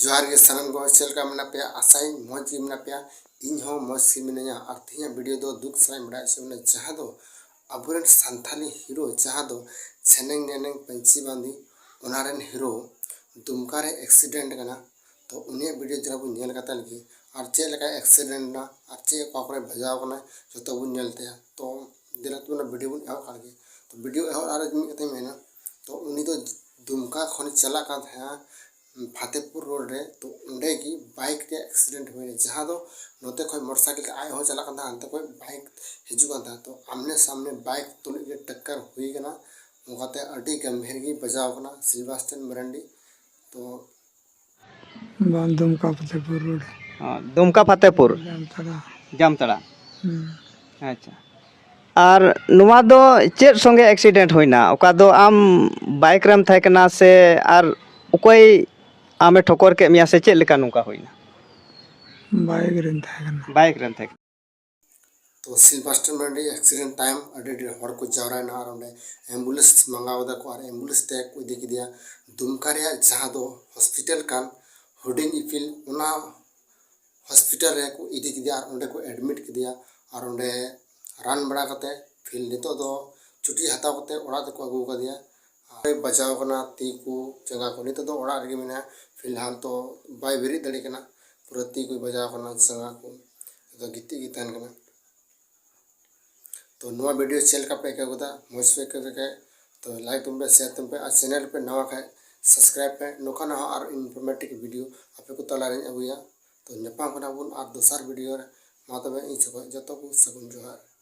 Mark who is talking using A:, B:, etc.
A: जोहार के सानम को चलका मना पे आसाई मौज की मना पे इन हो मौज की मिनया और तीन वीडियो दो दुख साई बड़ा से उन्हें जहाँ दो अबुरन संथाली हीरो जहाँ दो छेनेंग नेनेंग पंची बांधी उनारन हीरो दुमकार एक्सीडेंट करना तो उन्हें वीडियो जरा बुन नेल कता लगी और चे लगा एक्सीडेंट ना और चे पापरे भजाव करना जो तो बुन नेलते हैं तो दिलत बुन वीडियो बुन एहो कर गए तो वीडियो एहो आर मी कते मेना तो उन्हीं तो दुमका खन चला का था फातेपुर रोड रे तो उंडे की बाइक के एक्सीडेंट हुए जहाँ दो नोते कोई मोटरसाइकिल आए हो चला था अंत कोई बाइक हिजुआ था तो आमने सामने बाइक तुल के टक्कर हुई कना उनकाते अड़ी गंभीर की बजाव कना सिल्वास्टन मरंडी तो
B: दुमका फतेहपुर रोड
C: दुमका फतेहपुर जामतड़ा अच्छा और नुआ दो चेत संगे एक्सीडेंट होइना ओका दो आम बाइक रम थाय कना से और कोई आमे ठोकर के मिया से चेत लेका नुका होइना बाइक रन थाय
A: तो सिल्वास्टन मरंडी एक्सीडेंट टाइम अड़ी हर को जावरा ना और एम्बुलेंस मंगावदा को और एम्बुलेंस ते को इदी दिया दुमका रे जहाँ दो हॉस्पिटल कान हुडिंग इफिल उना हॉस्पिटल रे को इदी दिया और उंडे को एडमिट किदिया और उंडे रान बड़ा करते फिर नितो दो छुट्टी हताव करते ओड़ा को अगू कर दिया और बचाव करना ती को जगह को नितो दो ओड़ा रे मेना फिलहाल तो बाय बेरी दड़ी कना पूरा ती को बचाव करना जगह को तो गिती गितान कना तो नवा वीडियो चैनल का पे क्या होता मौज पे करके तो लाइक तुम पे शेयर तुम पे और चैनल पे नवा है सब्सक्राइब पे नोका ना और इन्फॉर्मेटिव वीडियो आपे को तला रे अगुया तो नेपा खना बुन और दोसर वीडियो रे मा तबे इन सब जतो को सगुन जोहार।